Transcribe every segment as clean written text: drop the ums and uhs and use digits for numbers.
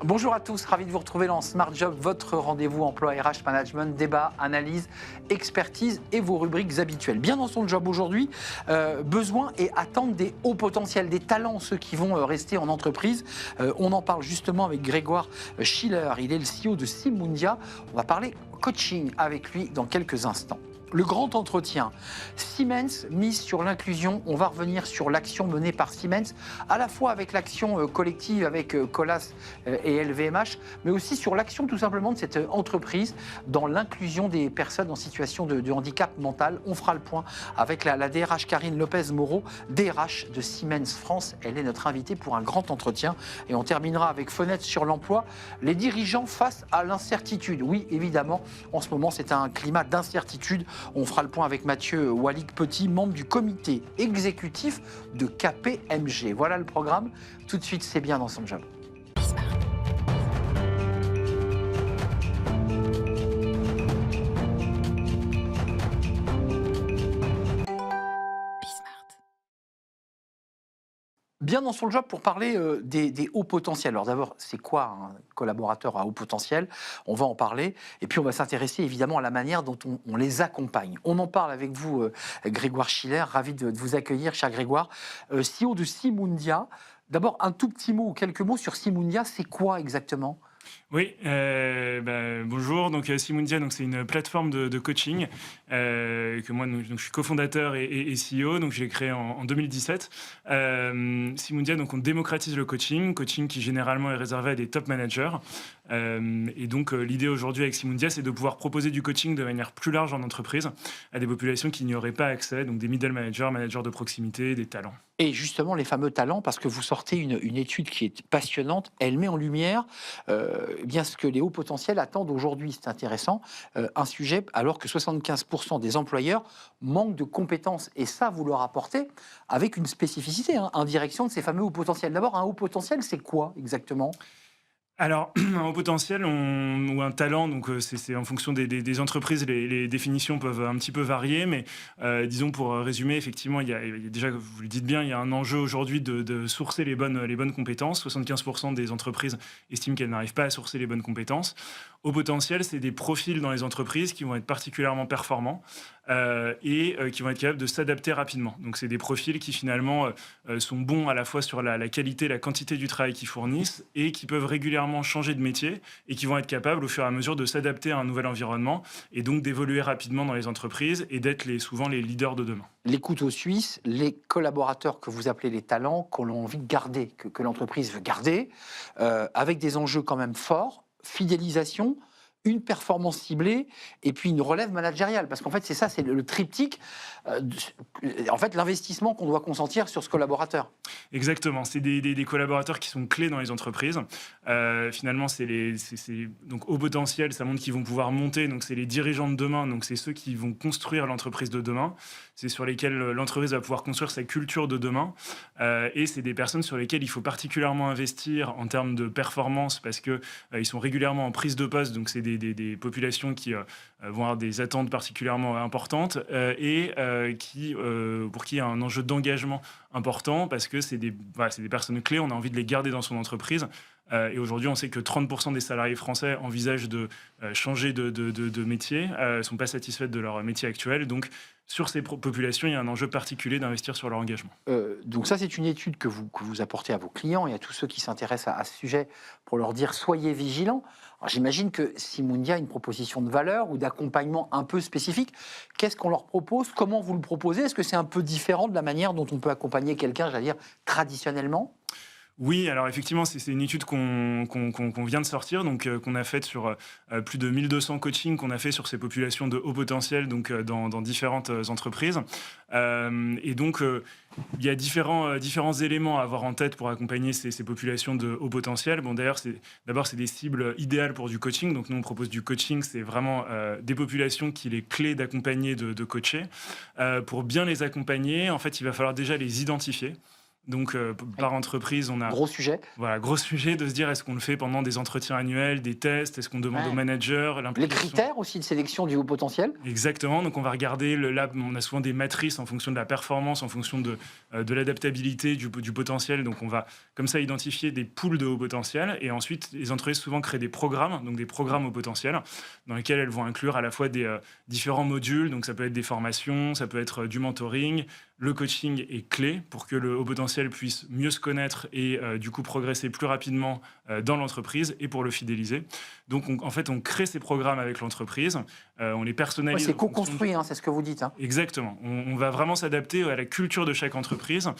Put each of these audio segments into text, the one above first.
Bonjour à tous, ravi de vous retrouver dans Smart Job, votre rendez-vous emploi RH management, débat, analyse, expertise et vos rubriques habituelles. Bien dans son job aujourd'hui, besoin et attente des hauts potentiels, des talents, ceux qui vont rester en entreprise. On en parle justement avec Grégoire Schiller, il est le CEO de Simundia. On va parler coaching avec lui dans quelques instants. Le grand entretien. Siemens mise sur l'inclusion. On va revenir sur l'action menée par Siemens, à la fois avec l'action collective avec Colas et LVMH, mais aussi sur l'action tout simplement de cette entreprise dans l'inclusion des personnes en situation de handicap mental. On fera le point avec la DRH Karine Lopez-Moreau, DRH de Siemens France. Elle est notre invitée pour un grand entretien. Et on terminera avec Fenêtre sur l'emploi. Les dirigeants face à l'incertitude. Oui, évidemment, en ce moment, c'est un climat d'incertitude. On fera le point avec Mathieu Wallic-Petit, membre du comité exécutif de KPMG. Voilà le programme. Tout de suite, c'est bien dans son job. Bien dans son job pour parler des hauts potentiels. Alors d'abord, c'est quoi un collaborateur à haut potentiel? On va en parler. Et puis on va s'intéresser évidemment à la manière dont on les accompagne. On en parle avec vous, Grégoire Schiller. Ravi de vous accueillir, cher Grégoire. CEO de Simundia. D'abord, un tout petit mot ou quelques mots sur Simundia. C'est quoi exactement? Oui, bonjour. Donc Simundia, donc c'est une plateforme de coaching que moi donc je suis cofondateur et CEO. Donc j'ai créé en 2017. Simundia, donc on démocratise le coaching qui généralement est réservé à des top managers. Et donc l'idée aujourd'hui avec Simundia, c'est de pouvoir proposer du coaching de manière plus large en entreprise à des populations qui n'y auraient pas accès, donc des middle managers, managers de proximité, des talents. Et justement, les fameux talents, parce que vous sortez une étude qui est passionnante, elle met en lumière bien ce que les hauts potentiels attendent aujourd'hui. C'est intéressant, un sujet, alors que 75% des employeurs manquent de compétences. Et ça, vous leur apportez avec une spécificité, en direction de ces fameux hauts potentiels. D'abord, un haut potentiel, c'est quoi exactement? Alors, un haut potentiel ou un talent, donc c'est en fonction des entreprises, les définitions peuvent un petit peu varier, mais disons pour résumer, effectivement, il y a déjà, vous le dites bien, il y a un enjeu aujourd'hui de sourcer les bonnes compétences. 75% des entreprises estiment qu'elles n'arrivent pas à sourcer les bonnes compétences. Haut potentiel, c'est des profils dans les entreprises qui vont être particulièrement performants et qui vont être capables de s'adapter rapidement. Donc, c'est des profils qui finalement sont bons à la fois sur la qualité, la quantité du travail qu'ils fournissent et qui peuvent régulièrement changer de métier et qui vont être capables au fur et à mesure de s'adapter à un nouvel environnement et donc d'évoluer rapidement dans les entreprises et d'être souvent les leaders de demain. Les couteaux suisses, les collaborateurs que vous appelez les talents, qu'on a envie de garder, que l'entreprise veut garder, avec des enjeux quand même forts, fidélisation, une performance ciblée et puis une relève managériale. Parce qu'en fait, c'est ça, c'est le triptyque, en fait, l'investissement qu'on doit consentir sur ce collaborateur. Exactement, c'est des collaborateurs qui sont clés dans les entreprises. Finalement, donc au potentiel, ça montre qu'ils vont pouvoir monter. Donc c'est les dirigeants de demain, donc c'est ceux qui vont construire l'entreprise de demain. C'est sur lesquels l'entreprise va pouvoir construire sa culture de demain. Et c'est des personnes sur lesquelles il faut particulièrement investir en termes de performance parce que ils sont régulièrement en prise de poste. Donc c'est des populations qui vont avoir des attentes particulièrement importantes et pour qui il y a un enjeu d'engagement important parce que c'est des personnes clés, on a envie de les garder dans son entreprise. Et aujourd'hui, on sait que 30% des salariés français envisagent de changer de métier, ne sont pas satisfaits de leur métier actuel. Donc, sur ces populations, il y a un enjeu particulier d'investir sur leur engagement. Donc ça, c'est une étude que vous apportez à vos clients et à tous ceux qui s'intéressent à ce sujet pour leur dire soyez vigilants. Alors, j'imagine que Simundia a une proposition de valeur ou d'accompagnement un peu spécifique. Qu'est-ce qu'on leur propose? Comment vous le proposez? Est-ce que c'est un peu différent de la manière dont on peut accompagner quelqu'un, j'allais dire, traditionnellement? Oui, alors effectivement, c'est une étude qu'on vient de sortir, donc qu'on a faite sur plus de 1200 coachings qu'on a fait sur ces populations de haut potentiel, donc dans différentes entreprises. Et donc, il y a différents éléments à avoir en tête pour accompagner ces populations de haut potentiel. Bon, d'ailleurs, d'abord, c'est des cibles idéales pour du coaching. Donc, nous, on propose du coaching. C'est vraiment des populations qu'il est clé d'accompagner, de coacher. Pour bien les accompagner, en fait, il va falloir déjà les identifier. Donc, par entreprise, on a... Gros sujet. Voilà, gros sujet de se dire, est-ce qu'on le fait pendant des entretiens annuels, des tests, est-ce qu'on demande aux managers Les l'implication. critères aussi de sélection du haut potentiel. Exactement, donc on va regarder, là on a souvent des matrices en fonction de la performance, en fonction de l'adaptabilité, du potentiel, donc on va comme ça identifier des pools de haut potentiel, et ensuite les entreprises souvent créent des programmes, donc des programmes haut potentiel, dans lesquels elles vont inclure à la fois des différents modules, donc ça peut être des formations, ça peut être du mentoring. Le coaching est clé pour que le haut potentiel puisse mieux se connaître et du coup progresser plus rapidement dans l'entreprise et pour le fidéliser. Donc en fait, on crée ces programmes avec l'entreprise, on les personnalise. C'est co-construit, c'est ce que vous dites. Exactement. On va vraiment s'adapter à la culture de chaque entreprise,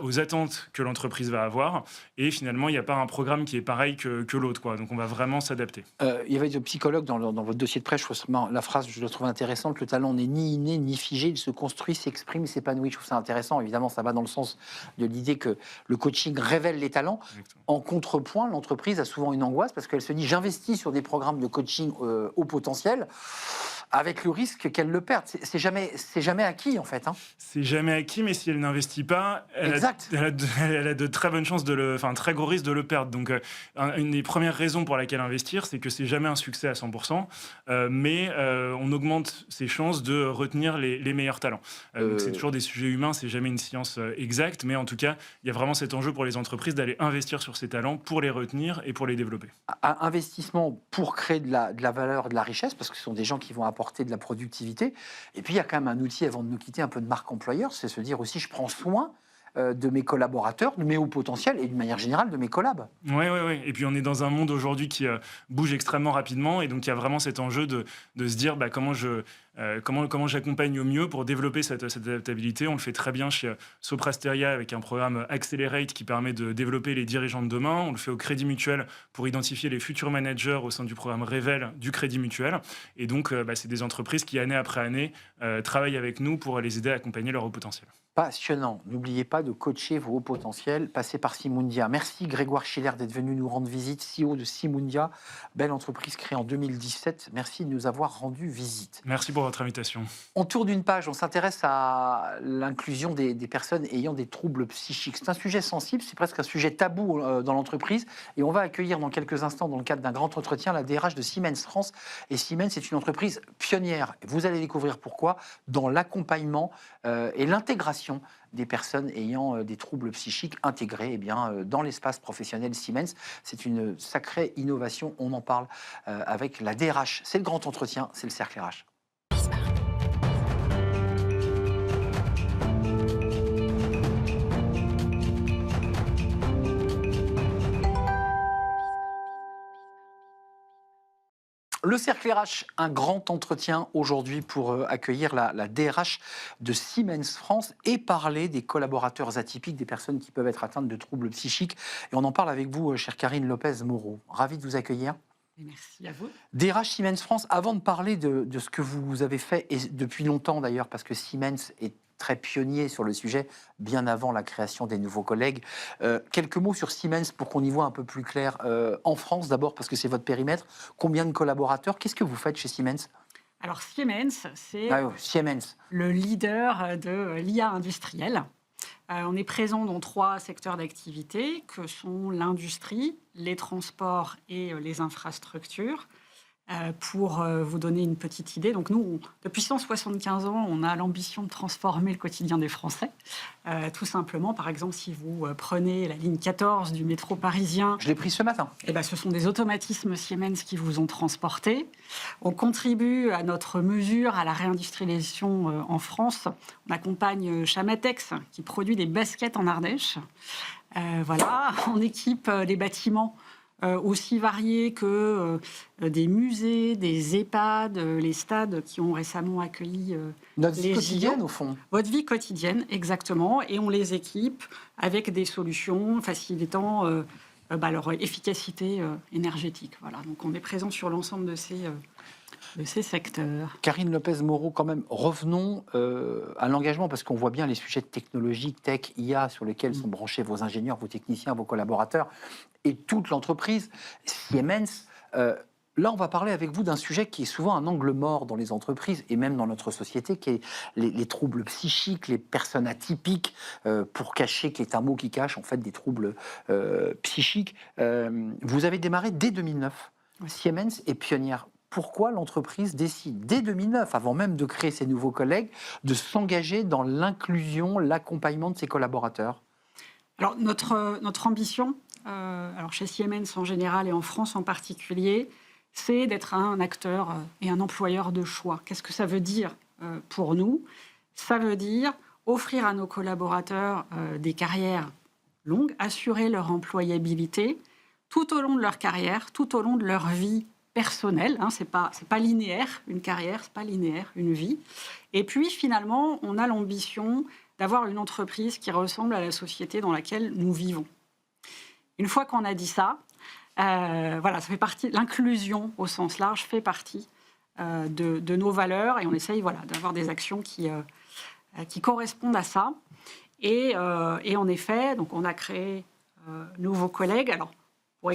aux attentes que l'entreprise va avoir. Et finalement, il n'y a pas un programme qui est pareil que l'autre, quoi. Donc on va vraiment s'adapter. Il y avait des psychologues dans votre dossier de presse, la phrase, je la trouve intéressante, le talent n'est ni inné ni figé, il se construit, s'exprime, s'épanouit. Je trouve ça intéressant. Évidemment, ça va dans le sens de l'idée que le coaching révèle les talents. Exactement. En contrepoint, l'entreprise a souvent une angoisse parce qu'elle se dit, j'investis sur des programmes de coaching haut potentiel, avec le risque qu'elle le perde. C'est jamais acquis, en fait. C'est jamais acquis, mais si elle n'investit pas, elle a de très bonnes chances un très gros risque de le perdre. Donc, une des premières raisons pour laquelle investir, c'est que c'est jamais un succès à 100%, mais on augmente ses chances de retenir les meilleurs talents. Donc c'est toujours des sujets humains, c'est jamais une science exacte, mais en tout cas, il y a vraiment cet enjeu pour les entreprises d'aller investir sur ces talents pour les retenir et pour les développer. Investissement pour créer de la valeur, de la richesse, parce que ce sont des gens qui vont apporter de la productivité. Et puis, il y a quand même un outil, avant de nous quitter, un peu de marque employeur, c'est se dire aussi, je prends soin de mes collaborateurs, de mes hauts potentiels et d'une manière générale de mes collabs. Oui. Et puis on est dans un monde aujourd'hui qui bouge extrêmement rapidement, et donc il y a vraiment cet enjeu de se dire comment j'accompagne au mieux pour développer cette adaptabilité. On le fait très bien chez Soprasteria avec un programme Accelerate qui permet de développer les dirigeants de demain. On le fait au Crédit Mutuel pour identifier les futurs managers au sein du programme Révèle du Crédit Mutuel. Et donc c'est des entreprises qui, année après année, travaillent avec nous pour les aider à accompagner leur haut potentiel. Passionnant. N'oubliez pas de coacher vos hauts potentiels. Passez par Simundia. Merci Grégoire Schiller d'être venu nous rendre visite, CEO de Simundia, belle entreprise créée en 2017. Merci de nous avoir rendu visite. Merci pour votre invitation. On tourne une page, on s'intéresse à l'inclusion des personnes ayant des troubles psychiques. C'est un sujet sensible, c'est presque un sujet tabou dans l'entreprise. Et on va accueillir dans quelques instants, dans le cadre d'un grand entretien, la DRH de Siemens France. Et Siemens est une entreprise pionnière. Vous allez découvrir pourquoi dans l'accompagnement et l'intégration des personnes ayant des troubles psychiques intégrés dans l'espace professionnel Siemens. C'est une sacrée innovation. On en parle avec la DRH. C'est le grand entretien, c'est le cercle RH. Le cercle RH, un grand entretien aujourd'hui pour accueillir la DRH de Siemens France et parler des collaborateurs atypiques, des personnes qui peuvent être atteintes de troubles psychiques. Et on en parle avec vous, chère Karine Lopez-Moreau. Ravi de vous accueillir. Merci à vous. DRH Siemens France, avant de parler de ce que vous avez fait, et depuis longtemps d'ailleurs, parce que Siemens est très pionnier sur le sujet, bien avant la création des nouveaux collègues. Quelques mots sur Siemens pour qu'on y voit un peu plus clair. En France, d'abord, parce que c'est votre périmètre. Combien de collaborateurs? Qu'est-ce que vous faites chez Siemens? Alors, Siemens, c'est Siemens, le leader de l'IA industrielle. On est présent dans 3 secteurs d'activité, que sont l'industrie, les transports et les infrastructures. Pour vous donner une petite idée, donc nous, depuis 175 ans, on a l'ambition de transformer le quotidien des Français. Tout simplement, par exemple, si vous prenez la ligne 14 du métro parisien... Je l'ai pris ce matin. Ce sont des automatismes Siemens qui vous ont transporté. On contribue à notre mesure à la réindustrialisation en France. On accompagne Chamatex, qui produit des baskets en Ardèche. On équipe des bâtiments aussi variés que des musées, des EHPAD, les stades qui ont récemment accueilli notre vie les quotidienne, JO. au fond. Votre vie quotidienne, exactement. Et on les équipe avec des solutions facilitant leur efficacité énergétique. Voilà. Donc on est présent sur l'ensemble de ces secteurs. Karine Lopez-Moreau, quand même, revenons à l'engagement, parce qu'on voit bien les sujets technologiques, tech, IA, sur lesquels sont branchés vos ingénieurs, vos techniciens, vos collaborateurs, et toute l'entreprise. Siemens, Là, on va parler avec vous d'un sujet qui est souvent un angle mort dans les entreprises et même dans notre société, qui est les troubles psychiques, les personnes atypiques, pour cacher, qui est un mot qui cache en fait des troubles psychiques. Vous avez démarré dès 2009. Oui. Siemens est pionnière. Pourquoi l'entreprise décide, dès 2009, avant même de créer ses nouveaux collègues, de s'engager dans l'inclusion, l'accompagnement de ses collaborateurs? Alors, notre ambition, alors chez Siemens en général et en France en particulier, c'est d'être un acteur et un employeur de choix. Qu'est-ce que ça veut dire pour nous? Ça veut dire offrir à nos collaborateurs des carrières longues, assurer leur employabilité tout au long de leur carrière, tout au long de leur vie personnelle. Hein, c'est pas linéaire, une carrière, c'est pas linéaire, une vie. Et puis finalement, on a l'ambition d'avoir une entreprise qui ressemble à la société dans laquelle nous vivons. Une fois qu'on a dit ça, voilà, ça fait partie, l'inclusion au sens large fait partie de nos valeurs et on essaye d'avoir des actions qui correspondent à ça. Et en effet, donc on a créé nouveaux collègues. Alors,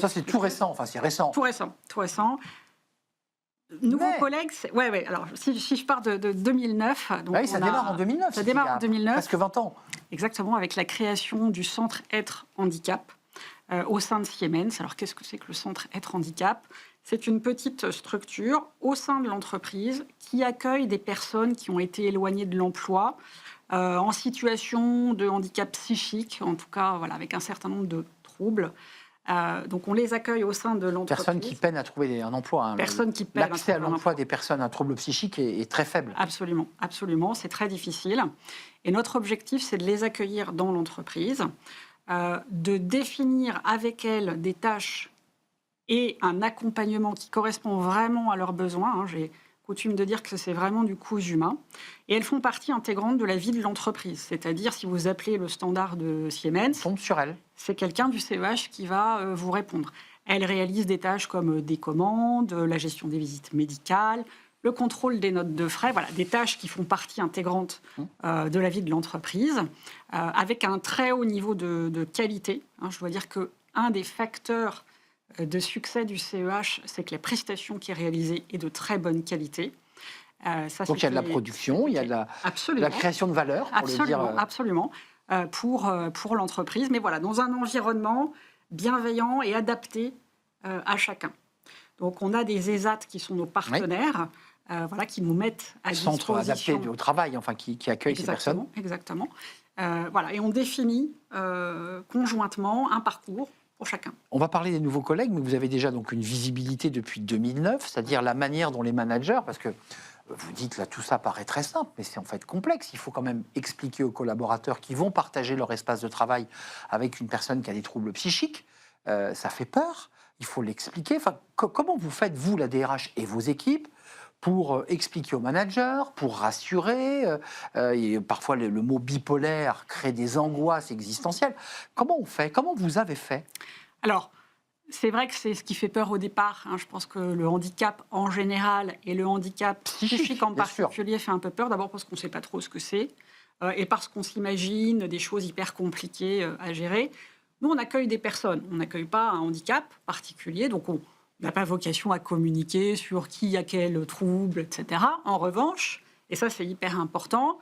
ça, c'est tout récent, enfin c'est récent. Tout récent. Nouveaux collègues, ouais. Alors, si je pars de 2009... Donc oui, ça démarre en 2009. Ça démarre en 2009. Presque 20 ans. Exactement, avec la création du Centre Être Handicap au sein de Siemens. Alors, qu'est-ce que c'est que le Centre Être Handicap? C'est une petite structure au sein de l'entreprise qui accueille des personnes qui ont été éloignées de l'emploi, en situation de handicap psychique, en tout cas avec un certain nombre de troubles. Donc on les accueille au sein de l'entreprise. Personnes qui peinent à trouver un emploi. Hein. L'accès à l'emploi des personnes à troubles psychiques est très faible. Absolument, c'est très difficile. Et notre objectif, c'est de les accueillir dans l'entreprise, de définir avec elles des tâches et un accompagnement qui correspond vraiment à leurs besoins. Hein. J'ai coutume de dire que c'est vraiment du cousu humain. Et elles font partie intégrante de la vie de l'entreprise. C'est-à-dire, si vous appelez le standard de Siemens, tombe sur elle. C'est quelqu'un du CEH qui va vous répondre. Elle réalise des tâches comme des commandes, la gestion des visites médicales, le contrôle des notes de frais, des tâches qui font partie intégrante de la vie de l'entreprise, avec un très haut niveau de qualité. Hein, je dois dire qu'un des facteurs de succès du CEH, c'est que la prestation qui est réalisée est de très bonne qualité. Donc il y a de la production, il y a de la création de valeur, pour le dire. Absolument, pour l'entreprise, mais dans un environnement bienveillant et adapté à chacun. Donc on a des ESAT qui sont nos partenaires, qui nous mettent à disposition. Centre adapté au travail, enfin qui accueille ces personnes. Exactement. Et on définit conjointement un parcours pour chacun. On va parler des nouveaux collègues, mais vous avez déjà donc une visibilité depuis 2009, c'est-à-dire la manière dont les managers, parce que vous dites là tout ça paraît très simple, mais c'est en fait complexe. Il faut quand même expliquer aux collaborateurs qui vont partager leur espace de travail avec une personne qui a des troubles psychiques. Ça fait peur. Il faut l'expliquer. Enfin, comment vous faites, vous, la DRH et vos équipes, pour expliquer aux managers, pour rassurer et parfois le mot bipolaire crée des angoisses existentielles. Comment on fait? Comment vous avez fait? Alors, c'est vrai que c'est ce qui fait peur au départ. Hein. Je pense que le handicap en général et le handicap psychique en particulier fait un peu peur. D'abord parce qu'on ne sait pas trop ce que c'est et parce qu'on s'imagine des choses hyper compliquées à gérer. Nous, on accueille des personnes. On n'accueille pas un handicap particulier. Donc, on n'a pas vocation à communiquer sur qui a quel trouble, etc. En revanche, et ça c'est hyper important,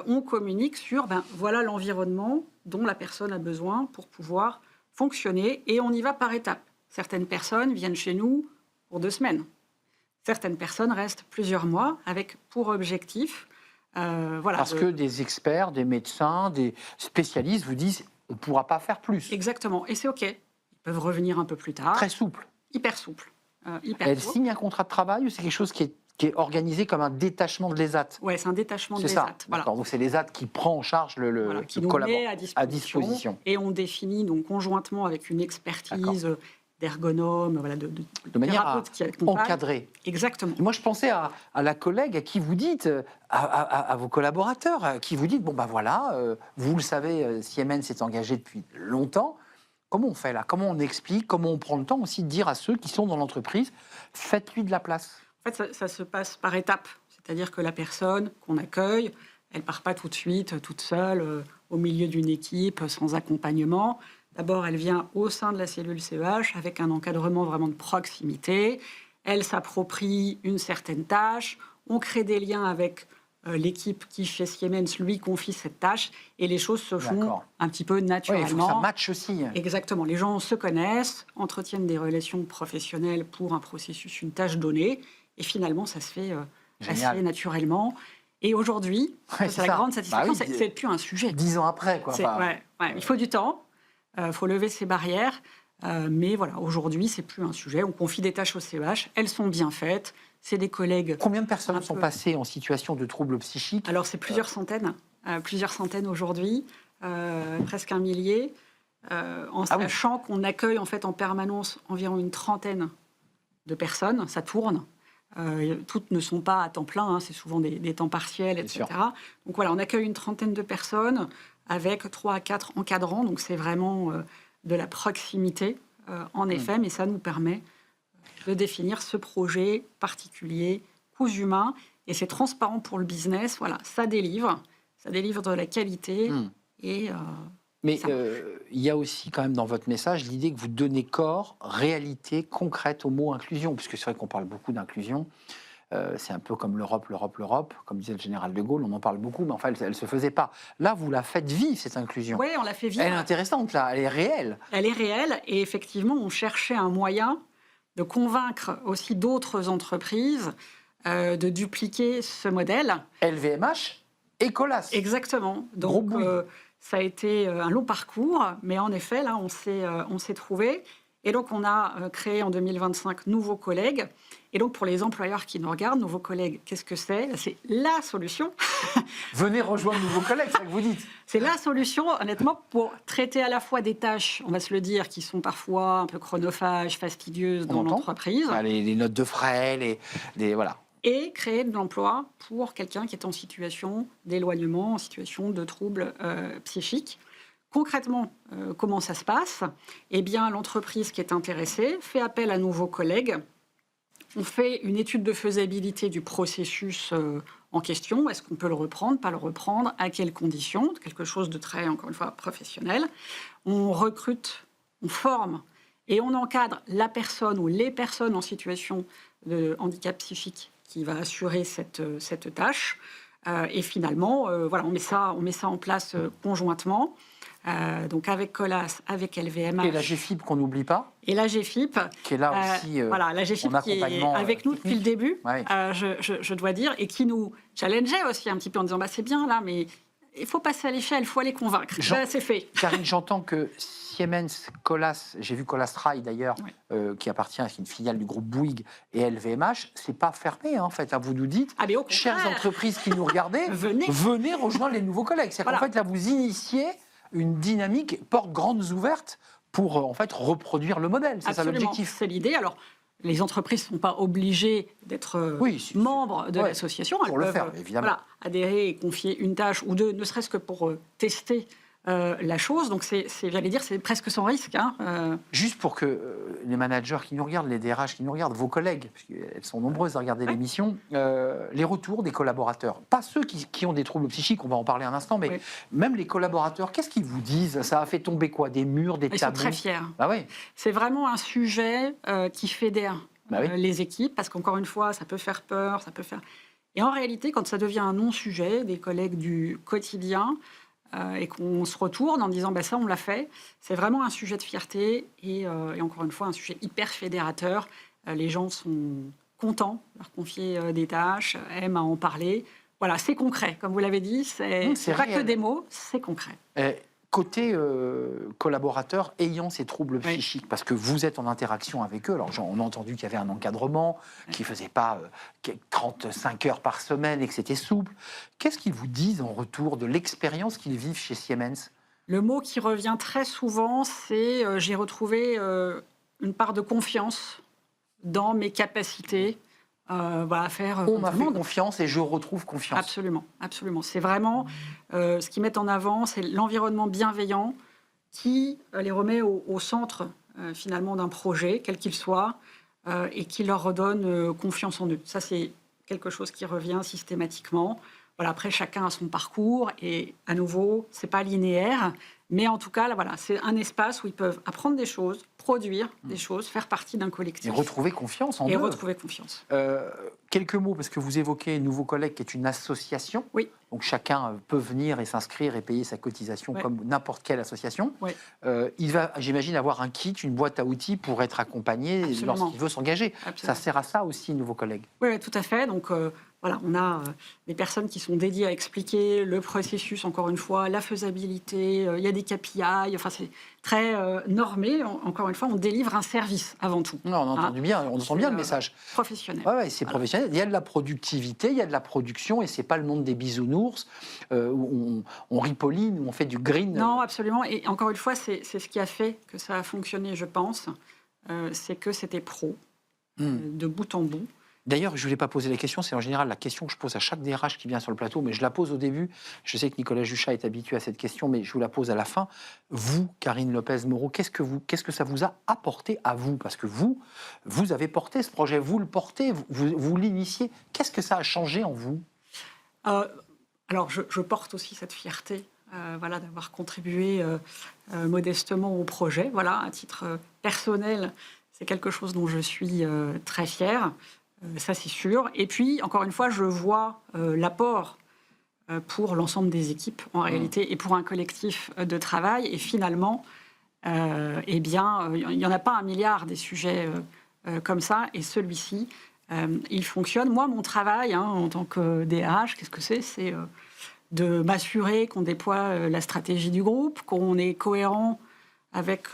on communique sur voilà l'environnement dont la personne a besoin pour pouvoir fonctionner et on y va par étapes. Certaines personnes viennent chez nous pour 2 semaines. Certaines personnes restent plusieurs mois avec pour objectif... Parce que des experts, des médecins, des spécialistes vous disent on ne pourra pas faire plus. Exactement, et c'est OK. Ils peuvent revenir un peu plus tard. Très souple. Hyper souple. Elle signe un contrat de travail ou c'est quelque chose qui est organisé comme un détachement de l'ESAT? Oui, c'est un détachement de l'ESAT. Voilà. Donc c'est l'ESAT qui prend en charge qui nous met à disposition. Et on définit donc conjointement avec une expertise d'ergonome, de manière à encadrer. Exactement. Moi, je pensais à la collègue à qui vous dites, à vos collaborateurs, à qui vous dites, vous le savez, Siemens s'est engagé depuis longtemps. Comment on fait là? Comment on explique? Comment on prend le temps aussi de dire à ceux qui sont dans l'entreprise, faites-lui de la place? En fait, ça se passe par étapes. C'est-à-dire que la personne qu'on accueille, elle ne part pas tout de suite, toute seule, au milieu d'une équipe, sans accompagnement. D'abord, elle vient au sein de la cellule CEH avec un encadrement vraiment de proximité. elle s'approprie une certaine tâche, on crée des liens avec l'équipe qui, chez Siemens, lui confie cette tâche, et les choses se font un petit peu naturellement. Oui, il faut que ça matche aussi. Exactement. Les gens se connaissent, entretiennent des relations professionnelles pour un processus, une tâche donnée, et finalement, ça se fait assez naturellement. Et aujourd'hui, c'est la grande satisfaction, c'est plus un sujet. 10 ans après, quoi. Il faut du temps, il faut lever ces barrières, mais voilà, aujourd'hui, c'est plus un sujet. On confie des tâches au CEH, elles sont bien faites. C'est des collègues. Combien de personnes sont passées en situation de troubles psychiques ? Alors, c'est plusieurs centaines aujourd'hui, presque 1 millier, en sachant qu'on accueille en fait en permanence environ une trentaine de personnes. Ça tourne. Toutes ne sont pas à temps plein, c'est souvent des temps partiels, etc. Donc voilà, on accueille une trentaine de personnes avec 3 à 4 encadrants. Donc c'est vraiment de la proximité, en effet, mais ça nous permet de définir ce projet particulier, coûts humains, et c'est transparent pour le business. Voilà, ça délivre de la qualité. Mais il y a aussi quand même dans votre message l'idée que vous donnez corps, réalité concrète au mot inclusion, puisque c'est vrai qu'on parle beaucoup d'inclusion. C'est un peu comme l'Europe, comme disait le général de Gaulle, on en parle beaucoup, mais enfin, elle ne se faisait pas. Là, vous la faites vivre, cette inclusion. Oui, on la fait vivre. Elle est intéressante, là, elle est réelle. Elle est réelle, et effectivement, on cherchait un moyen de convaincre aussi d'autres entreprises de dupliquer ce modèle. LVMH et Colas. Exactement. Donc, ça a été un long parcours, mais en effet, là, on s'est trouvé. Et donc, on a créé en 2025 nouveaux collègues. Et donc, pour les employeurs qui nous regardent, nouveaux collègues, qu'est-ce que c'est ? C'est la solution. Venez rejoindre nouveaux collègues, c'est ça que vous dites. C'est la solution, honnêtement, pour traiter à la fois des tâches, on va se le dire, qui sont parfois un peu chronophages, fastidieuses dans l'entreprise. Les notes de frais, voilà. Et créer de l'emploi pour quelqu'un qui est en situation d'éloignement, en situation de troubles psychiques. Concrètement, comment ça se passe ? Eh bien, l'entreprise qui est intéressée fait appel à nouveaux collègues. On fait une étude de faisabilité du processus en question. Est-ce qu'on peut le reprendre, pas le reprendre, à quelles conditions ? Quelque chose de très, encore une fois, professionnel. On recrute, on forme et on encadre la personne ou les personnes en situation de handicap psychique qui va assurer cette tâche. Et finalement, voilà, on met ça en place conjointement. Donc avec Colas, avec LVMH. Et la GFIP qu'on n'oublie pas. Et la GFIP. Qui est là aussi voilà, la GFIP qui est avec nous depuis le début, je dois dire, et qui nous challengeait aussi un petit peu en disant c'est bien là, mais il faut passer à l'échelle, il faut les convaincre. C'est fait. Karine, j'entends que Siemens, Colas, j'ai vu Colas Rail d'ailleurs, qui appartient à une filiale du groupe Bouygues, et LVMH, c'est pas fermé en fait. Vous nous dites, chères entreprises qui nous regardez, venez rejoindre les nouveaux collègues. C'est qu'en fait là vous initiez une dynamique porte grandes ouvertes pour en fait reproduire le modèle. C'est ça l'objectif. C'est l'idée. Alors, les entreprises ne sont pas obligées d'être membres de l'association. Elles peuvent faire, évidemment. Adhérer et confier une tâche ou deux, ne serait-ce que pour tester la chose. Donc, j'allais dire, c'est presque sans risque. Juste pour que les managers qui nous regardent, les DRH qui nous regardent, vos collègues, parce qu'elles sont nombreuses à regarder l'émission, les retours des collaborateurs, pas ceux qui ont des troubles psychiques, on va en parler un instant, mais même les collaborateurs, qu'est-ce qu'ils vous disent ? Ça a fait tomber quoi ? Des murs, des tabous ? Ils sont très fiers. Oui. C'est vraiment un sujet qui fédère les équipes, parce qu'encore une fois, ça peut faire peur, Et en réalité, quand ça devient un non-sujet, des collègues du quotidien, et qu'on se retourne en disant ça on l'a fait, c'est vraiment un sujet de fierté et encore une fois un sujet hyper fédérateur. Les gens sont contents de leur confier des tâches, aiment à en parler. Voilà, c'est concret, comme vous l'avez dit, c'est pas que des mots, c'est concret. Côté collaborateurs ayant ces troubles psychiques, parce que vous êtes en interaction avec eux, alors on a entendu qu'il y avait un encadrement, qui ne faisait pas 35 heures par semaine et que c'était souple. Qu'est-ce qu'ils vous disent en retour de l'expérience qu'ils vivent chez Siemens ? Le mot qui revient très souvent, c'est j'ai retrouvé une part de confiance dans mes capacités à faire... On m'a fait confiance et je retrouve confiance. Absolument, absolument. C'est vraiment ce qu'ils mettent en avant, c'est l'environnement bienveillant qui les remet au centre finalement d'un projet, quel qu'il soit, et qui leur redonne confiance en eux. Ça, c'est quelque chose qui revient systématiquement. voilà, après, chacun a son parcours et à nouveau, c'est pas linéaire. Mais en tout cas, là, voilà, c'est un espace où ils peuvent apprendre des choses, produire des choses, faire partie d'un collectif. Et retrouver confiance en Et eux. retrouver confiance. Quelques mots, parce que vous évoquez Nouveau Collègue, qui est une association. Oui. Donc chacun peut venir et s'inscrire et payer sa cotisation comme n'importe quelle association. Oui. Il va, j'imagine, avoir un kit, une boîte à outils pour être accompagné lorsqu'il veut s'engager. Ça sert à ça aussi, Nouveau Collègue. Oui, tout à fait. Donc voilà, on a des personnes qui sont dédiées à expliquer le processus, encore une fois, la faisabilité, il y a des KPI, enfin c'est très normé. Encore une fois, on délivre un service avant tout. Non, on entend bien, on entend bien le message. Professionnel. Ouais, c'est professionnel. Il y a de la productivité, il y a de la production, et c'est pas le monde des bisounours où on ripoline, où on fait du green. Non, absolument. Et encore une fois, c'est ce qui a fait que ça a fonctionné, je pense. C'est que c'était pro, de bout en bout. D'ailleurs, je ne voulais pas poser la question, c'est en général la question que je pose à chaque DRH qui vient sur le plateau, mais je la pose au début. Je sais que Nicolas Juchat est habitué à cette question, mais je vous la pose à la fin. Vous, Karine Lopez-Moreau, qu'est-ce que ça vous a apporté à vous? Parce que vous avez porté ce projet, vous le portez, vous l'initiez. Qu'est-ce que ça a changé en vous? Alors, je porte aussi cette fierté voilà, d'avoir contribué modestement au projet. Voilà, à titre personnel, c'est quelque chose dont je suis très fière. Ça, c'est sûr. Et puis, encore une fois, je vois l'apport pour l'ensemble des équipes, en réalité, et pour un collectif de travail. Et finalement, eh bien, il n'y en a pas un milliard des sujets comme ça. Et celui-ci, il fonctionne. Moi, mon travail, en tant que DRH, qu'est-ce que c'est? C'est de m'assurer qu'on déploie la stratégie du groupe, qu'on est cohérent avec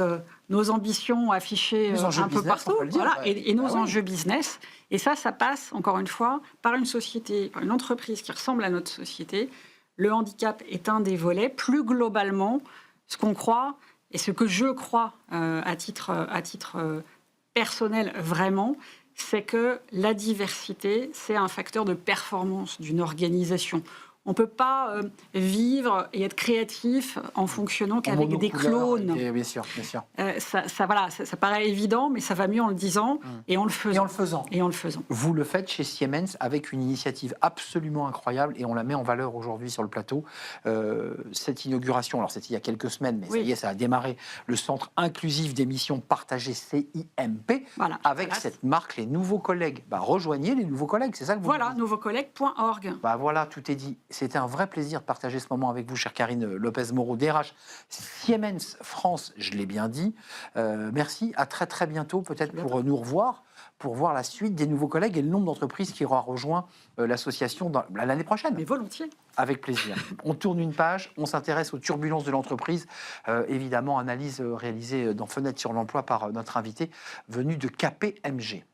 nos ambitions affichées un peu partout, voilà, et nos enjeux business. Et ça passe, encore une fois, par une société, par une entreprise qui ressemble à notre société. Le handicap est un des volets. Plus globalement, ce qu'on croit, et ce que je crois à titre personnel vraiment, c'est que la diversité, c'est un facteur de performance d'une organisation. On ne peut pas vivre et être créatif en fonctionnant qu'avec des clones. Bien sûr, bien sûr. Ça paraît évident, mais ça va mieux en le disant et en le faisant. Vous le faites chez Siemens avec une initiative absolument incroyable et on la met en valeur aujourd'hui sur le plateau. Cette inauguration, alors c'était il y a quelques semaines, mais ça y est, ça a démarré, le Centre inclusif des missions partagées CIMP, avec cette marque, les nouveaux collègues. Rejoignez les nouveaux collègues, c'est ça que vous dites. nouveaucollègues.org. Voilà, tout est dit. C'était un vrai plaisir de partager ce moment avec vous, chère Karine Lopez-Moreau, DRH Siemens France, je l'ai bien dit. Merci, à très très bientôt, peut-être pour nous revoir, pour voir la suite des nouveaux collègues et le nombre d'entreprises qui aura rejoint l'association l'année prochaine. Mais volontiers. Avec plaisir. On tourne une page, on s'intéresse aux turbulences de l'entreprise. Évidemment, analyse réalisée dans Fenêtre sur l'emploi par notre invité venu de KPMG.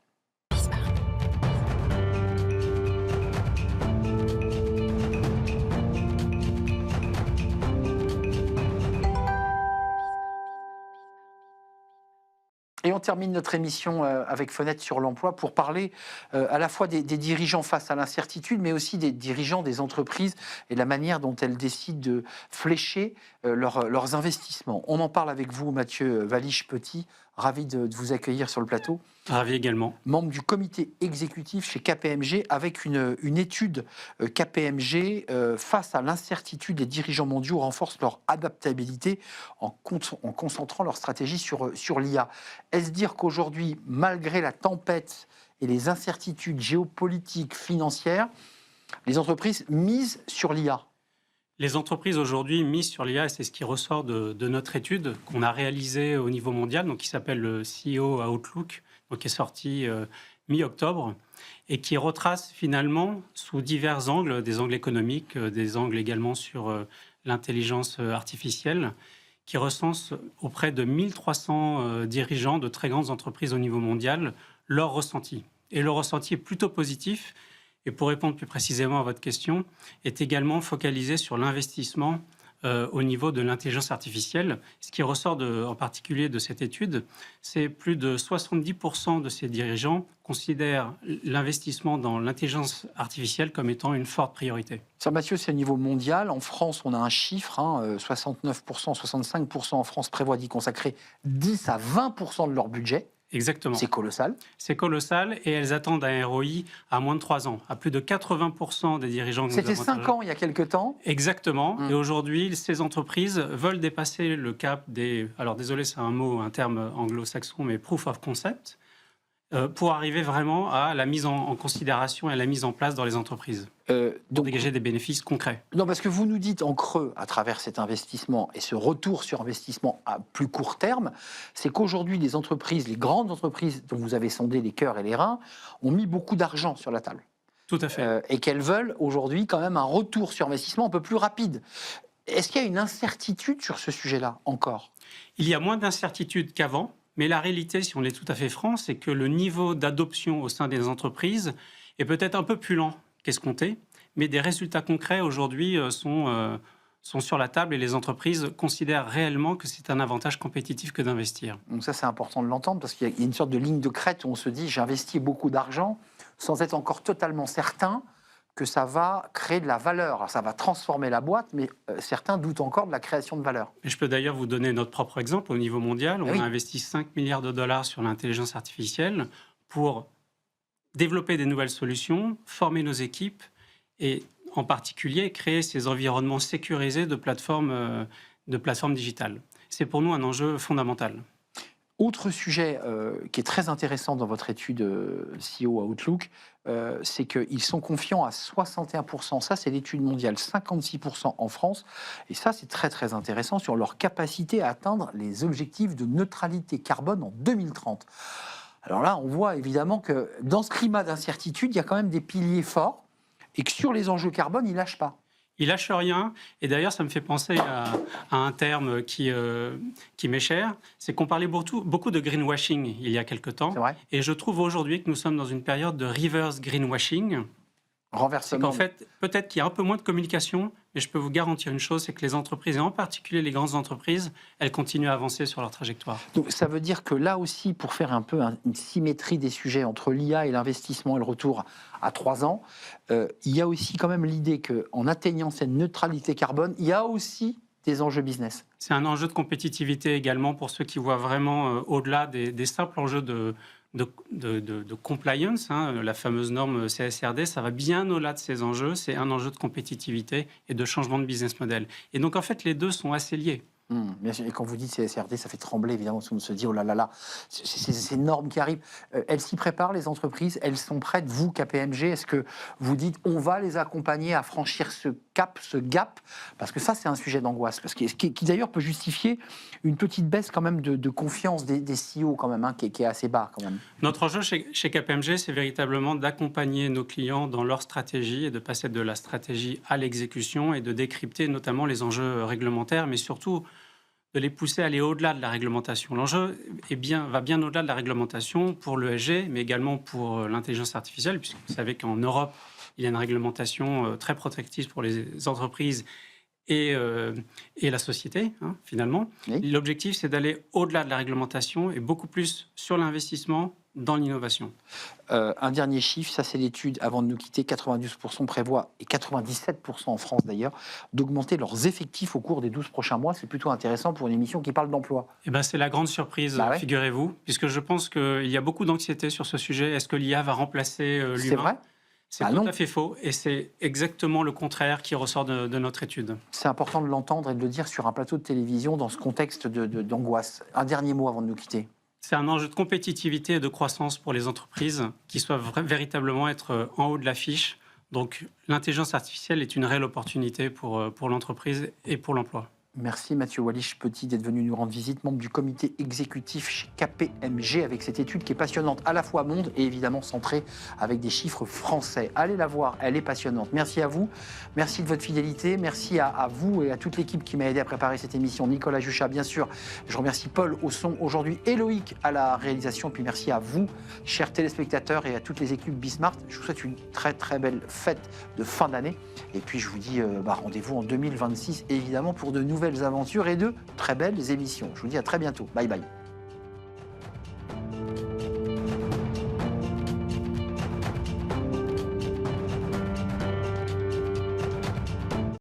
Et on termine notre émission avec Fenêtre sur l'emploi pour parler à la fois des dirigeants face à l'incertitude, mais aussi des dirigeants des entreprises et la manière dont elles décident de flécher leurs investissements. On en parle avec vous, Mathieu Valiche-Petit. Ravi de vous accueillir sur le plateau. Ravi également. Membre du comité exécutif chez KPMG, avec une étude KPMG face à l'incertitude, les dirigeants mondiaux renforcent leur adaptabilité en concentrant leur stratégie sur l'IA. Est-ce dire qu'aujourd'hui, malgré la tempête et les incertitudes géopolitiques, financières, les entreprises misent sur l'IA? Les entreprises aujourd'hui misent sur l'IA, et c'est ce qui ressort de notre étude qu'on a réalisée au niveau mondial, donc qui s'appelle le CEO Outlook, donc qui est sorti mi-octobre, et qui retrace finalement sous divers angles, des angles économiques, des angles également sur l'intelligence artificielle, qui recense auprès de 1300 dirigeants de très grandes entreprises au niveau mondial leur ressenti. Et le ressenti est plutôt positif. Et pour répondre plus précisément à votre question, est également focalisé sur l'investissement au niveau de l'intelligence artificielle. Ce qui ressort en particulier de cette étude, c'est plus de 70% de ces dirigeants considèrent l'investissement dans l'intelligence artificielle comme étant une forte priorité. Ça, Mathieu, c'est au niveau mondial. En France, on a un chiffre, 69%, 65% en France prévoient d'y consacrer 10 à 20% de leur budget. Exactement. C'est colossal. C'est colossal et elles attendent un ROI à moins de 3 ans. À plus de 80% des dirigeants que nous C'était avons 5 interrogés. ans il y a quelques temps. Exactement. Et aujourd'hui, ces entreprises veulent dépasser le cap des... Alors désolé, c'est un terme anglo-saxon, mais proof of concept, pour arriver vraiment à la mise en considération et à la mise en place dans les entreprises, pour Donc, dégager des bénéfices concrets. non, parce que vous nous dites en creux, à travers cet investissement et ce retour sur investissement à plus court terme, c'est qu'aujourd'hui, les entreprises, les grandes entreprises dont vous avez sondé les cœurs et les reins, ont mis beaucoup d'argent sur la table. Tout à fait. Et qu'elles veulent aujourd'hui quand même un retour sur investissement un peu plus rapide. Est-ce qu'il y a une incertitude sur ce sujet-là encore? Il y a moins d'incertitudes qu'avant, mais la réalité, si on est tout à fait franc, c'est que le niveau d'adoption au sein des entreprises est peut-être un peu plus lent qu'escompté, mais des résultats concrets aujourd'hui sont sur la table et les entreprises considèrent réellement que c'est un avantage compétitif que d'investir. Donc ça, c'est important de l'entendre parce qu'il y a une sorte de ligne de crête où on se dit j'ai investi beaucoup d'argent sans être encore totalement certain que ça va créer de la valeur. Alors, ça va transformer la boîte, mais certains doutent encore de la création de valeur. Et je peux d'ailleurs vous donner notre propre exemple au niveau mondial. On Oui. a investi 5 milliards de dollars sur l'intelligence artificielle pour développer des nouvelles solutions, former nos équipes et en particulier créer ces environnements sécurisés de plateformes digitales. C'est pour nous un enjeu fondamental. Autre sujet qui est très intéressant dans votre étude CEO Outlook, c'est qu'ils sont confiants à 61%. Ça, c'est l'étude mondiale, 56% en France. Et ça, c'est très, très intéressant sur leur capacité à atteindre les objectifs de neutralité carbone en 2030. Alors là, on voit évidemment que dans ce climat d'incertitude, il y a quand même des piliers forts et que sur les enjeux carbone, ils ne lâchent pas. Il lâche rien. Et d'ailleurs, ça me fait penser à un terme qui m'est cher. C'est qu'on parlait beaucoup de greenwashing il y a quelque temps. C'est vrai. Et je trouve aujourd'hui que nous sommes dans une période de reverse greenwashing. C'est Renversement. qu'en fait, peut-être qu'il y a un peu moins de communication, mais je peux vous garantir une chose, c'est que les entreprises, et en particulier les grandes entreprises, elles continuent à avancer sur leur trajectoire. Donc ça veut dire que là aussi, pour faire un peu une symétrie des sujets entre l'IA et l'investissement et le retour à 3 ans, il y a aussi quand même l'idée qu'en atteignant cette neutralité carbone, il y a aussi des enjeux business. C'est un enjeu de compétitivité également pour ceux qui voient vraiment au-delà des simples enjeux de compliance, la fameuse norme CSRD, ça va bien au-delà de ces enjeux. C'est un enjeu de compétitivité et de changement de business model. Et donc, en fait, les deux sont assez liés. Bien sûr. Et quand vous dites CSRD, ça fait trembler évidemment, on se dit oh là là là, ces normes qui arrivent, elles s'y préparent les entreprises, elles sont prêtes. Vous, KPMG, est-ce que vous dites on va les accompagner à franchir ce cap, ce gap? Parce que ça, c'est un sujet d'angoisse, parce qui d'ailleurs peut justifier une petite baisse quand même de confiance des CEO quand même, qui est assez bas quand même. Notre enjeu chez KPMG, c'est véritablement d'accompagner nos clients dans leur stratégie et de passer de la stratégie à l'exécution et de décrypter notamment les enjeux réglementaires, mais surtout de les pousser à aller au-delà de la réglementation. L'enjeu va bien au-delà de la réglementation pour l'ESG, mais également pour l'intelligence artificielle, puisque vous savez qu'en Europe, il y a une réglementation très protectrice pour les entreprises et la société, finalement. Oui. L'objectif, c'est d'aller au-delà de la réglementation et beaucoup plus sur l'investissement dans l'innovation. Un dernier chiffre, ça c'est l'étude avant de nous quitter, 92% prévoient, et 97% en France d'ailleurs, d'augmenter leurs effectifs au cours des 12 prochains mois. C'est plutôt intéressant pour une émission qui parle d'emploi. Eh ben, c'est la grande surprise, Bah ouais. figurez-vous, puisque je pense qu'il y a beaucoup d'anxiété sur ce sujet. Est-ce que l'IA va remplacer l'humain? C'est vrai? C'est Bah tout non. à fait faux, et c'est exactement le contraire qui ressort de notre étude. C'est important de l'entendre et de le dire sur un plateau de télévision dans ce contexte d'angoisse. Un dernier mot avant de nous quitter. C'est un enjeu de compétitivité et de croissance pour les entreprises qui doivent véritablement être en haut de l'affiche. Donc l'intelligence artificielle est une réelle opportunité pour l'entreprise et pour l'emploi. Merci Mathieu Wallich-Petit d'être venu nous rendre visite, membre du comité exécutif chez KPMG, avec cette étude qui est passionnante à la fois monde et évidemment centrée avec des chiffres français. Allez la voir, elle est passionnante. Merci à vous, merci de votre fidélité, merci à vous et à toute l'équipe qui m'a aidé à préparer cette émission. Nicolas Juchat, bien sûr. Je remercie Paul au son aujourd'hui et Loïc à la réalisation. Puis merci à vous, chers téléspectateurs, et à toutes les équipes Bismart. Je vous souhaite une très très belle fête de fin d'année. Et puis je vous dis rendez-vous en 2026, évidemment, pour de nouvelles aventures et de très belles émissions. Je vous dis à très bientôt. Bye bye.